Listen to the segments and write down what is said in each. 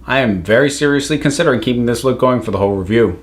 I am very seriously considering keeping this look going for the whole review.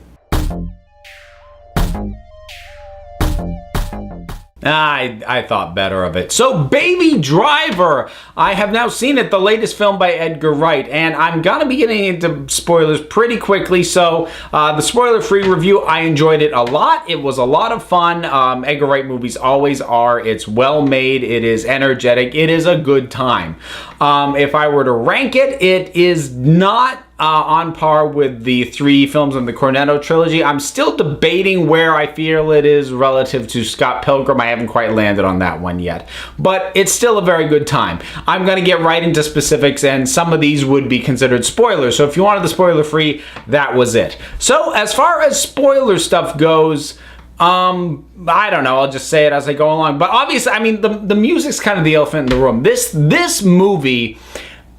I thought better of it. So, Baby Driver. I have now seen it, the latest film by Edgar Wright, and I'm gonna be getting into spoilers pretty quickly. So, the spoiler-free review, I enjoyed it a lot. It was a lot of fun. Edgar Wright movies always are. It's well made. It is energetic. It is a good time. If I were to rank it, it is not on par with the 3 films in the Cornetto Trilogy. I'm still debating where I feel it is relative to Scott Pilgrim. I haven't quite landed on that one yet. But it's still a very good time. I'm going to get right into specifics, and some of these would be considered spoilers. So if you wanted the spoiler-free, that was it. So as far as spoiler stuff goes, I don't know, I'll just say it as I go along. But obviously, I mean, the music's kind of the elephant in the room. This movie,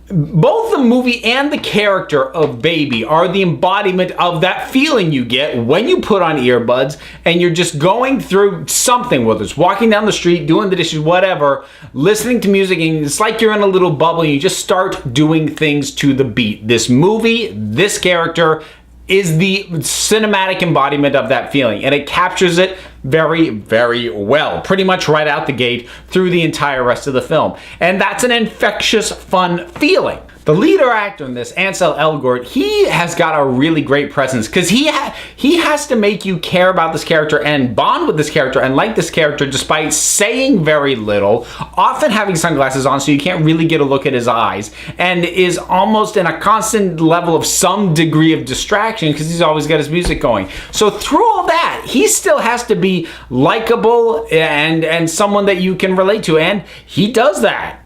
both the movie and the character of Baby are the embodiment of that feeling you get when you put on earbuds and you're just going through something, whether it's walking down the street, doing the dishes, whatever, listening to music, and it's like you're in a little bubble and you just start doing things to the beat. This movie, this character is the cinematic embodiment of that feeling, and it captures it very, very well, pretty much right out the gate through the entire rest of the film. And that's an infectious, fun feeling. The leader actor in this, Ansel Elgort, he has got a really great presence because he has to make you care about this character and bond with this character and like this character despite saying very little, often having sunglasses on so you can't really get a look at his eyes, and is almost in a constant level of some degree of distraction because he's always got his music going. So through all that, he still has to be likable and someone that you can relate to, and he does that.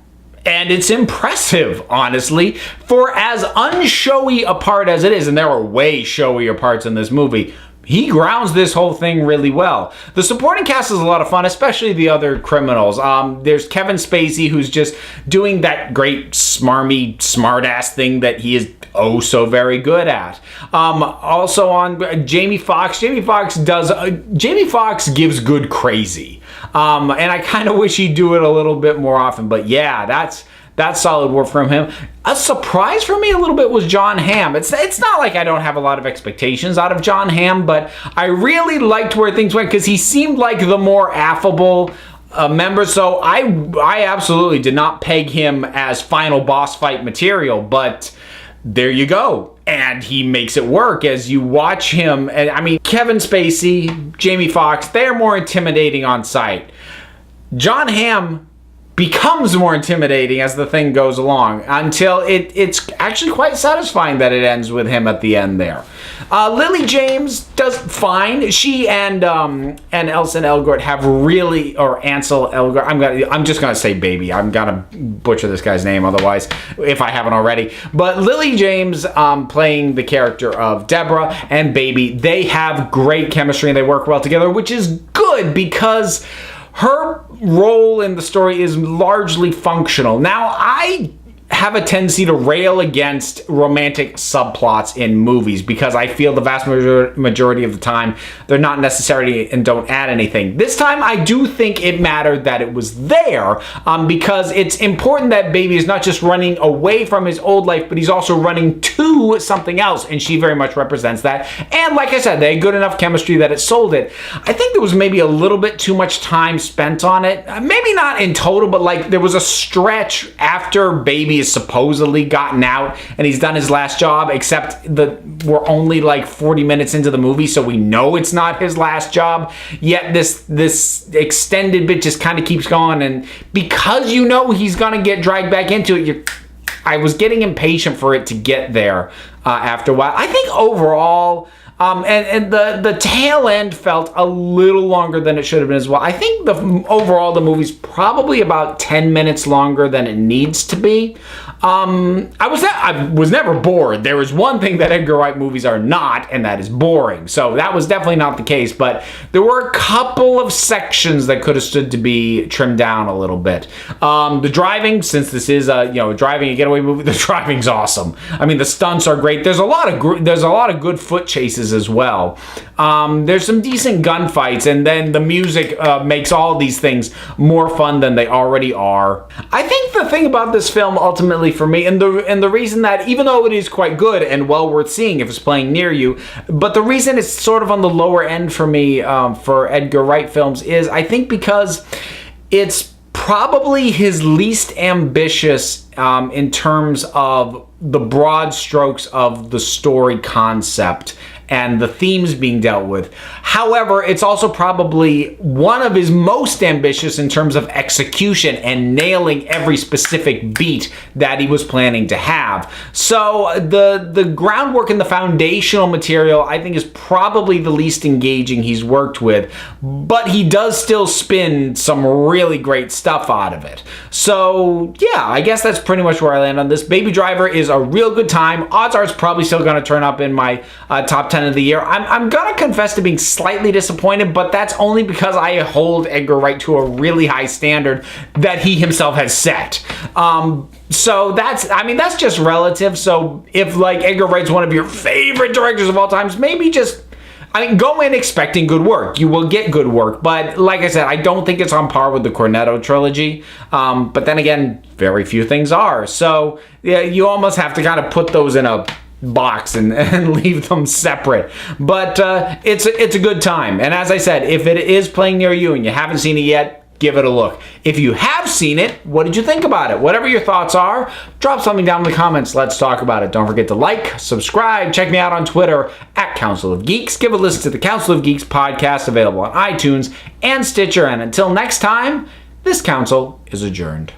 And it's impressive, honestly, for as unshowy a part as it is, and there are way showier parts in this movie. He grounds this whole thing really well. The supporting cast is a lot of fun, especially the other criminals. There's Kevin Spacey, who's just doing that great smarmy, smartass thing that he is oh so very good at. Also on Jamie Foxx. Jamie Foxx gives good crazy. And I kind of wish he'd do it a little bit more often. But yeah, that's solid work from him. A surprise for me a little bit was John Hamm. It's not like I don't have a lot of expectations out of John Hamm, but I really liked where things went because he seemed like the more affable member. So I absolutely did not peg him as final boss fight material, but there you go. And he makes it work as you watch him. And I mean, Kevin Spacey, Jamie Foxx, they're more intimidating on sight. John Hamm becomes more intimidating as the thing goes along until it's actually quite satisfying that it ends with him at the end there. Lily James does fine. She and Ansel Elgort have really, or Ansel Elgort. I'm just gonna say Baby. I'm gonna butcher this guy's name otherwise if I haven't already. But Lily James playing the character of Deborah and Baby, they have great chemistry and they work well together, which is good because her role in the story is largely functional. Now, I have a tendency to rail against romantic subplots in movies because I feel the vast majority of the time they're not necessary and don't add anything. This time I do think it mattered that it was there because it's important that Baby is not just running away from his old life, but he's also running to something else, and she very much represents that. And like I said, they had good enough chemistry that it sold it. I think there was maybe a little bit too much time spent on it. Maybe not in total, but like there was a stretch after Baby is supposedly gotten out and he's done his last job, except we're only like 40 minutes into the movie, so we know it's not his last job. Yet this extended bit just kind of keeps going, and because you know he's gonna get dragged back into it, I was getting impatient for it to get there after a while. I think overall, and the tail end felt a little longer than it should have been as well. I think overall the movie's probably about 10 minutes longer than it needs to be. I was never bored. There is one thing that Edgar Wright movies are not, and that is boring. So that was definitely not the case, but there were a couple of sections that could have stood to be trimmed down a little bit. The driving, since this is a driving and getaway movie, the driving's awesome. I mean, the stunts are great. There's a lot of good foot chases pieces as well. There's some decent gunfights, and then the music makes all these things more fun than they already are. I think the thing about this film ultimately for me, and the reason that even though it is quite good and well worth seeing if it's playing near you, but the reason it's sort of on the lower end for me for Edgar Wright films is I think because it's probably his least ambitious in terms of the broad strokes of the story concept and the themes being dealt with. However, it's also probably one of his most ambitious in terms of execution and nailing every specific beat that he was planning to have. So the groundwork and the foundational material, I think, is probably the least engaging he's worked with, but he does still spin some really great stuff out of it. So yeah, I guess that's pretty much where I land on this. Baby Driver is a real good time. Odds are it's probably still going to turn up in my top 10 of the year. I'm gonna confess to being slightly disappointed, but that's only because I hold Edgar Wright to a really high standard that he himself has set. So that's just relative. So if like Edgar Wright's one of your favorite directors of all times, maybe just go in expecting good work. You will get good work, but like I said, I don't think it's on par with the Cornetto Trilogy. But then again, very few things are. So yeah, you almost have to kind of put those in a box and leave them separate. But it's a good time. And as I said, if it is playing near you and you haven't seen it yet, give it a look. If you have seen it, what did you think about it? Whatever your thoughts are, drop something down in the comments. Let's talk about it. Don't forget to like, subscribe, check me out on Twitter at Council of Geeks. Give a listen to the Council of Geeks podcast available on iTunes and Stitcher. And until next time, this council is adjourned.